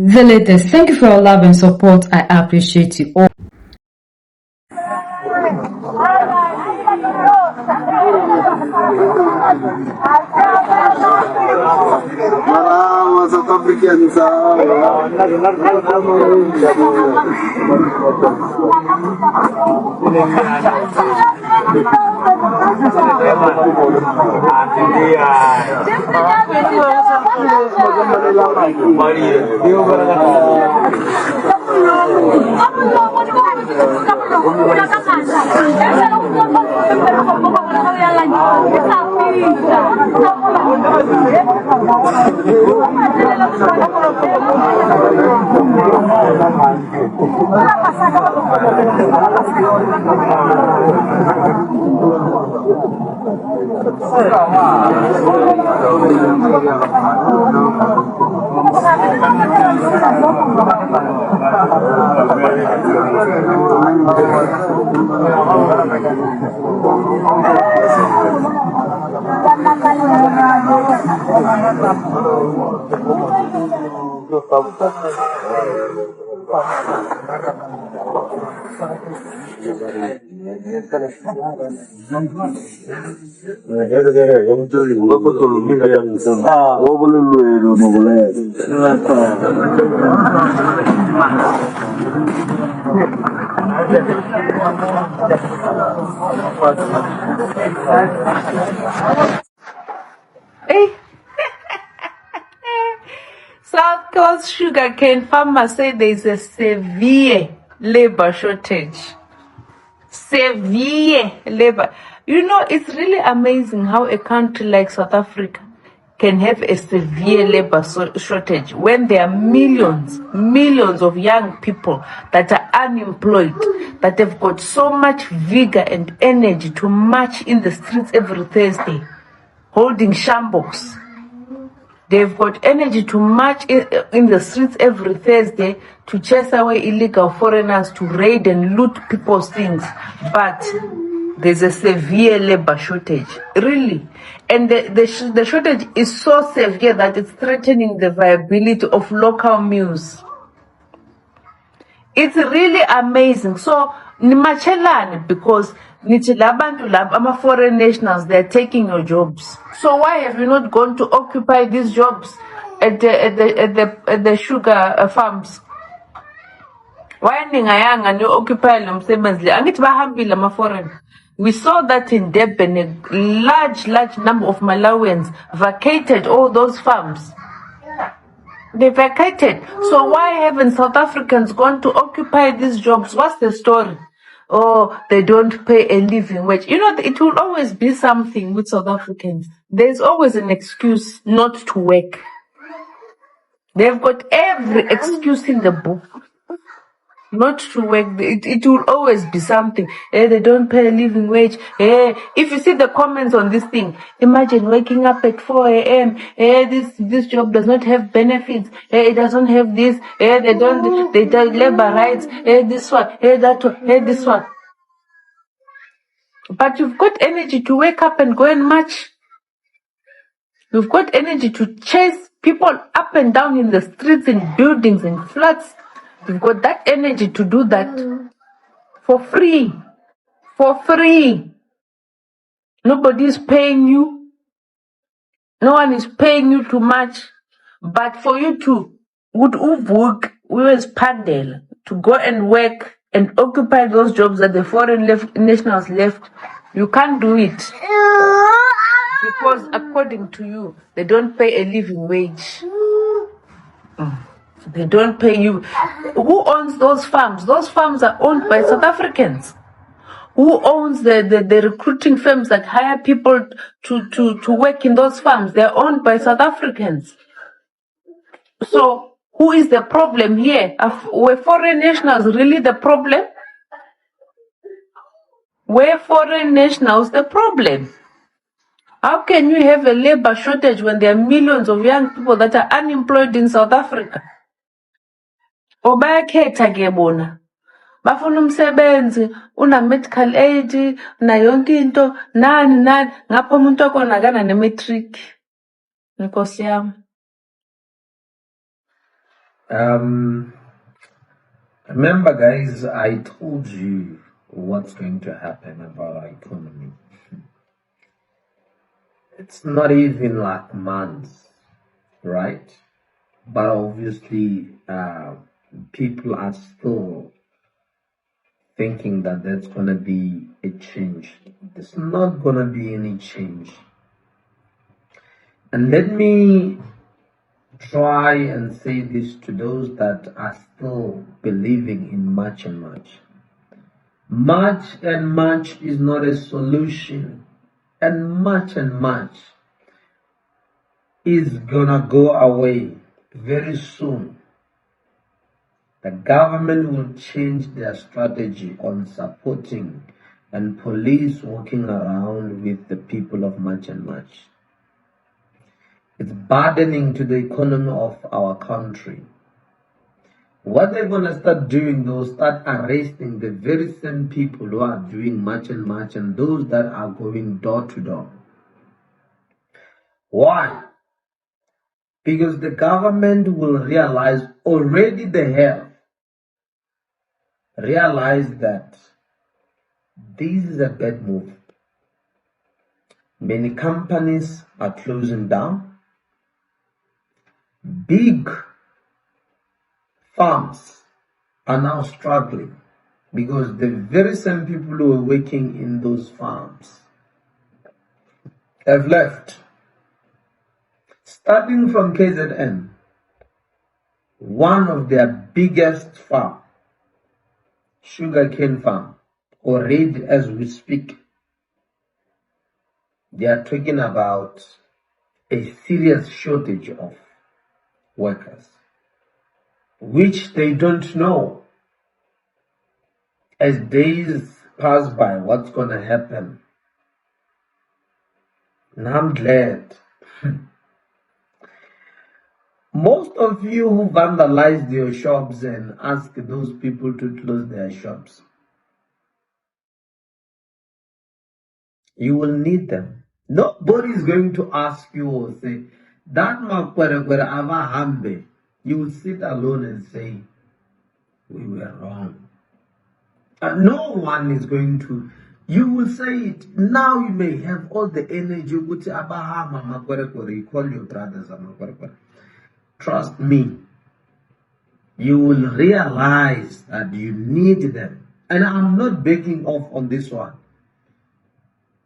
the latest. Thank you for your love and support. I appreciate you all. South Africans South Coast sugarcane farmers say there is a severe labor shortage. Severe labor. You know, it's really amazing how a country like South Africa can have a severe labor shortage when there are millions of young people that are unemployed, that have got so much vigor and energy to march in the streets every Thursday, holding shamboks. They've got energy to march in the streets every Thursday to chase away illegal foreigners, to raid and loot people's things. But there's a severe labor shortage, really. And the shortage is so severe that it's threatening the viability of local mills. It's really amazing. So, nimachelani because foreign nationals, they're taking your jobs. So why have you not gone to occupy these jobs at the sugar farms? Why ningayanga ni occupy lomsebenzi? Angithi bahambile ama-foreign. We saw that in Durban, a large number of Malawians vacated all those farms. They vacated. So why haven't South Africans gone to occupy these jobs? What's the story? Oh, they don't pay a living wage. You know, it will always be something with South Africans. There's always an excuse not to work. They've got every excuse in the book not to work. It will always be something. They don't pay a living wage. If you see the comments on this thing, imagine waking up at 4 a.m. This job does not have benefits. It doesn't have this. They don't labor rights. This one. That one. This one. But you've got energy to wake up and go and march. You've got energy to chase people up and down in the streets, in buildings, in flats. You've got that energy to do that for free. For free. Nobody is paying you. No one is paying you too much. But for you to work, we was pandel to go and work and occupy those jobs that the foreign nationals left, you can't do it. Because according to you, they don't pay a living wage. They don't pay you. Who owns those farms? Those farms are owned by South Africans. Who owns the recruiting firms that hire people to work in those farms? They're owned by South Africans. So who is the problem here? Were foreign nationals really the problem? Were foreign nationals the problem? How can you have a labor shortage when there are millions of young people that are unemployed in South Africa? Obayakhetha ke bona. Bafuna umsebenzi, una medical aid, na yonke into, nani, ngapha umuntu okhona akana ne-matric. Nkosi yami. Um, remember, guys, I told you what's going to happen about our economy. It's not even like months, right? But obviously, people are still thinking that there's gonna be a change. There's not gonna be any change. And let me try and say this to those that are still believing in March and March. March and March is not a solution. And March is gonna go away very soon. The government will change their strategy on supporting and police walking around with the people of March and March. It's burdening to the economy of our country. What they're going to start doing, they'll start arresting the very same people who are doing March and March and those that are going door to door. Why? Because the government will realize, already they have realized, that this is a bad move. Many companies are closing down. Big farms are now struggling because the very same people who are working in those farms have left. Starting from KZN, one of their biggest farm, sugarcane farm, already as we speak, they are talking about a serious shortage of workers, which they don't know. As days pass by, what's going to happen? And I'm glad. Most of you who vandalized your shops and asked those people to close their shops, you will need them. Nobody is going to ask you or say, that makwerekwere avahambe. You will sit alone and say, we were wrong. No one is going to. You will say it. Now you may have all the energy. You call your brothers. Trust me. You will realize that you need them. And I'm not backing off on this one.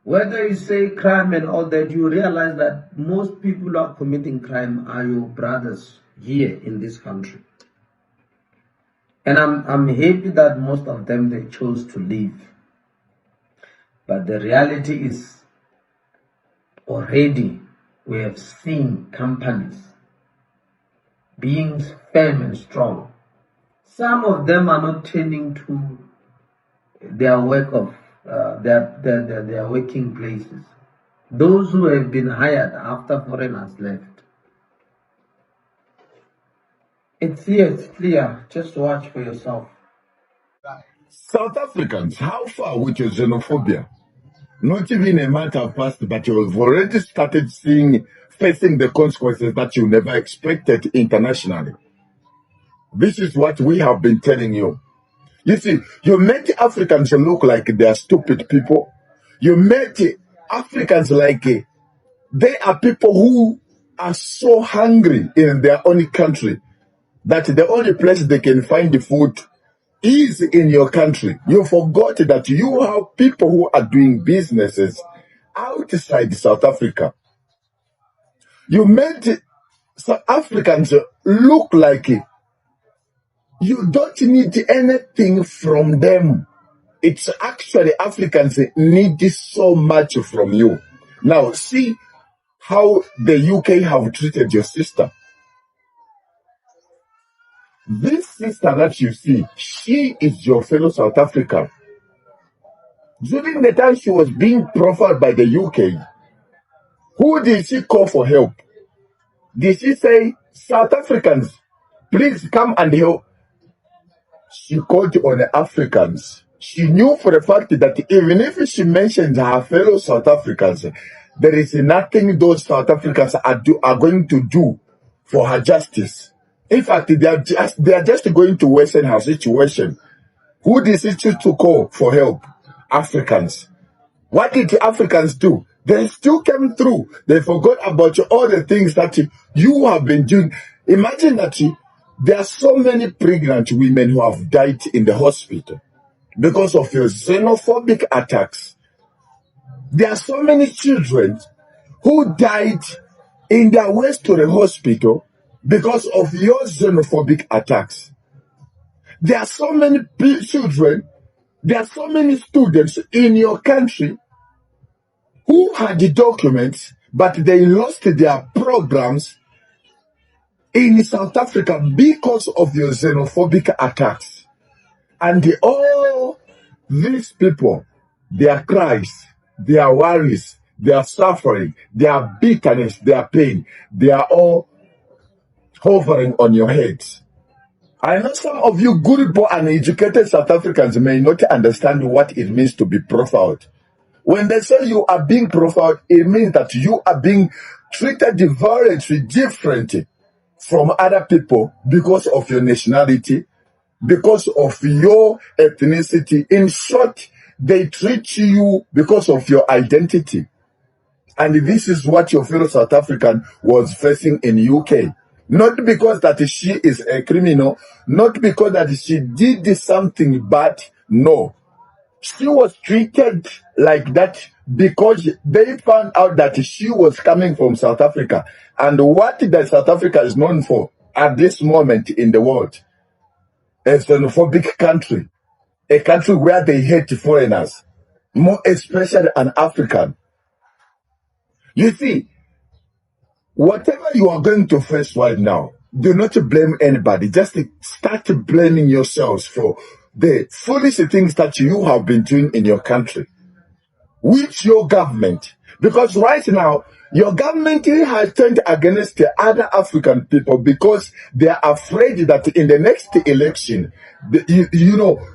Whether you say crime and all that, you realize that most people who are committing crime are your brothers here in this country. And I'm happy that most of them, they chose to leave. But the reality is, already we have seen companies being firm and strong. Some of them are not turning to their work of their working places. Those who have been hired after foreigners left. It's here, it's clear. Just watch for yourself. South Africans, how far with your xenophobia? Not even a month have passed, but you've already started facing the consequences that you never expected internationally. This is what we have been telling you. You see, you made Africans look like they are stupid people. You made Africans like they are people who are so hungry in their own country that the only place they can find the food is in your country. You forgot that you have people who are doing businesses outside South Africa. You made South Africans look like you don't need anything from them. It's actually Africans need so much from you. Now, see how the UK have treated your sister. This sister that you see, she is your fellow South African. During the time she was being profiled by the UK, who did she call for help? Did she say, South Africans, please come and help? She called on the Africans. She knew for a fact that even if she mentioned her fellow South Africans, there is nothing those South Africans are going to do for her justice. In fact, they are just going to worsen our situation. Who decided to call for help? Africans. What did the Africans do? They still came through. They forgot about all the things that you have been doing. Imagine that there are so many pregnant women who have died in the hospital because of your xenophobic attacks. There are so many children who died in their ways to the hospital because of your xenophobic attacks. There are so many children, there are so many students in your country who had the documents, but they lost their programs in South Africa because of your xenophobic attacks. And all these people, their cries, their worries, their suffering, their bitterness, their pain, they are all hovering on your heads. I know some of you good and educated South Africans may not understand what it means to be profiled. When they say you are being profiled, it means that you are being treated very differently from other people because of your nationality, because of your ethnicity. In short, they treat you because of your identity. And this is what your fellow South African was facing in UK. Not because that she is a criminal, not because that she did something bad, no. She was treated like that because they found out that she was coming from South Africa. And what that South Africa is known for at this moment in the world, a xenophobic country, a country where they hate foreigners, more especially an African. You see, whatever you are going to face right now, do not blame anybody. Just start blaming yourselves for the foolish things that you have been doing in your country with your government. Because right now, your government has turned against the other African people because they are afraid that in the next election,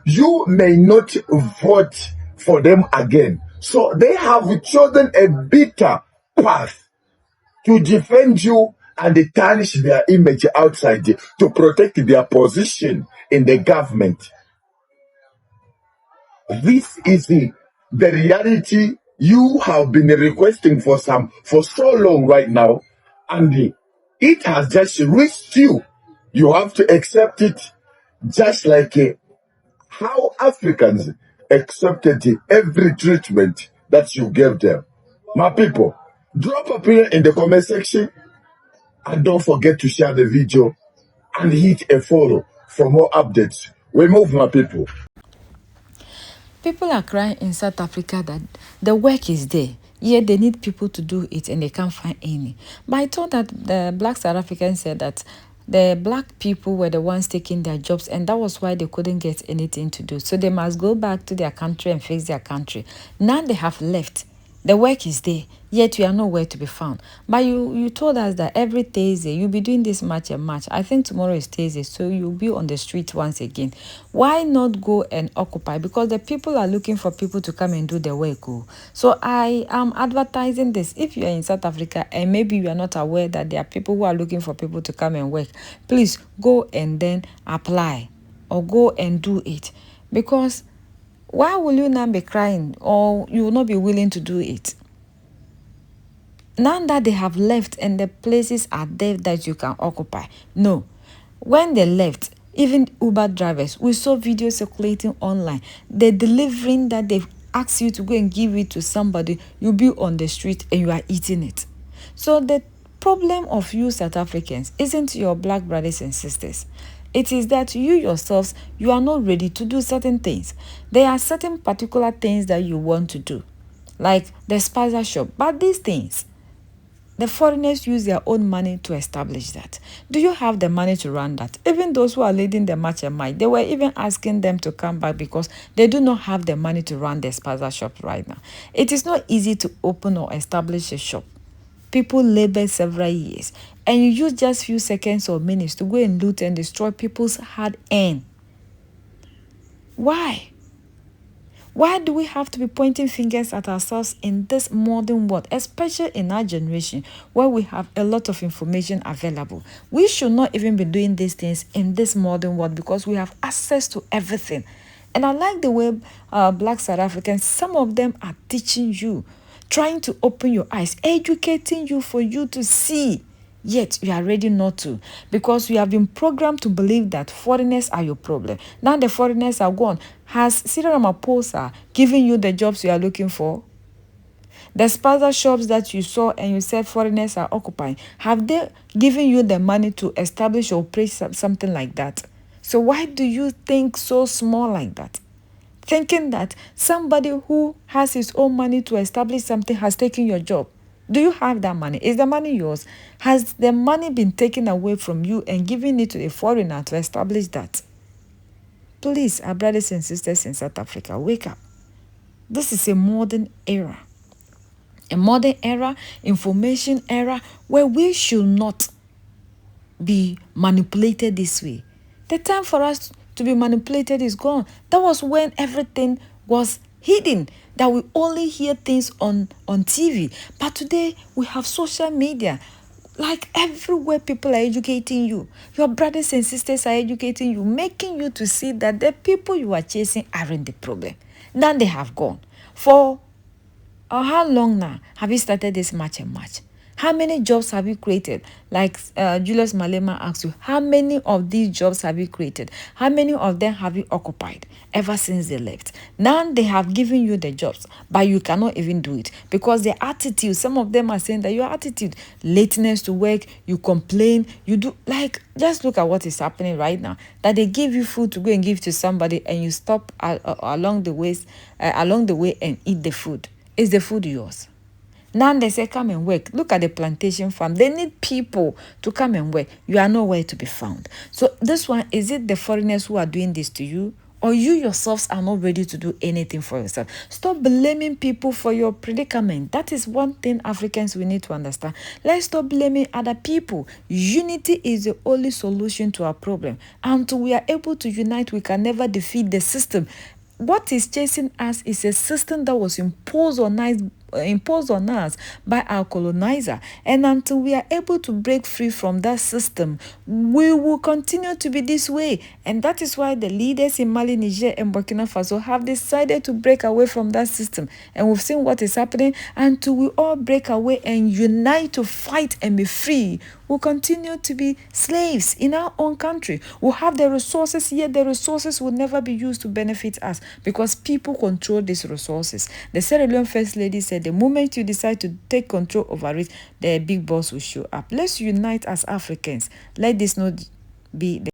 you may not vote for them again. So they have chosen a bitter path to defend you and tarnish their image outside to protect their position in the government. This is the reality you have been requesting for so long right now, and it has just reached you. You have to accept it, just like how Africans accepted every treatment that you gave them. My people, drop opinion in the comment section, and don't forget to share the video and hit a follow for more updates. We move, my people. People are crying in South Africa that the work is there, yet they need people to do it and they can't find any. But I thought that the black South Africans said that the black people were the ones taking their jobs, and that was why they couldn't get anything to do. So they must go back to their country and fix their country. Now they have left. The work is there, yet you are nowhere to be found. But you told us that every Thursday you'll be doing this match and match. I think tomorrow is Thursday, so you'll be on the street once again. Why not go and occupy? Because the people are looking for people to come and do the work. So I am advertising this. If you are in South Africa and maybe you are not aware that there are people who are looking for people to come and work, please go and then apply or go and do it. Because why will you not be crying, or you will not be willing to do it? Now that they have left and the places are there that you can occupy. No. When they left, even Uber drivers, we saw videos circulating online. They're delivering that they've asked you to go and give it to somebody. You'll be on the street and you are eating it. So the problem of you South Africans isn't your black brothers and sisters. It is that you yourselves, you are not ready to do certain things. There are certain particular things that you want to do, like the spaza shop. But these things, the foreigners use their own money to establish that. Do you have the money to run that? Even those who are leading the march and might, they were even asking them to come back because they do not have the money to run the spaza shop right now. It is not easy to open or establish a shop. People labor several years, and you use just few seconds or minutes to go and loot and destroy people's hard earned. Why? Why do we have to be pointing fingers at ourselves in this modern world, especially in our generation where we have a lot of information available? We should not even be doing these things in this modern world because we have access to everything. And I like the way Black South Africans, some of them are teaching you, trying to open your eyes, educating you for you to see. Yet you are ready not to, because you have been programmed to believe that foreigners are your problem. Now the foreigners are gone. Has Cyril Ramaphosa given you the jobs you are looking for? The spaza shops that you saw and you said foreigners are occupying, have they given you the money to establish or operate something like that? So why do you think so small like that? Thinking that somebody who has his own money to establish something has taken your job. Do you have that money? Is the money yours? Has the money been taken away from you and given it to a foreigner to establish that? Please, our brothers and sisters in South Africa, wake up. This is a modern era. A modern era, information era, where we should not be manipulated this way. The time for us to be manipulated is gone. That was when everything was hidden, that we only hear things on TV. But today we have social media. Like everywhere, people are educating you. Your brothers and sisters are educating you, making you to see that the people you are chasing aren't the problem. Now they have gone. For how long now have you started this match and match? How many jobs have you created? Like Julius Malema asked you, how many of these jobs have you created? How many of them have you occupied ever since they left? Now they have given you the jobs, but you cannot even do it because their attitude, some of them are saying that your attitude, lateness to work, you complain, you do, like, just look at what is happening right now, that they give you food to go and give to somebody and you stop along the way and eat the food. Is the food yours? Now they say, come and work. Look at the plantation farm. They need people to come and work. You are nowhere to be found. So this one, is it the foreigners who are doing this to you? Or you yourselves are not ready to do anything for yourself? Stop blaming people for your predicament. That is one thing Africans we need to understand. Let's stop blaming other people. Unity is the only solution to our problem. Until we are able to unite, we can never defeat the system. What is chasing us is a system that was imposed on us by our colonizer. And until we are able to break free from that system, we will continue to be this way. And that is why the leaders in Mali, Niger, and Burkina Faso have decided to break away from that system. And we've seen what is happening. Until we all break away and unite to fight and be free, we'll continue to be slaves in our own country. We'll have the resources, yet the resources will never be used to benefit us because people control these resources. The Sierra Leone First Lady said, the moment you decide to take control over it, the big boss will show up. Let's unite as Africans. Let this not be the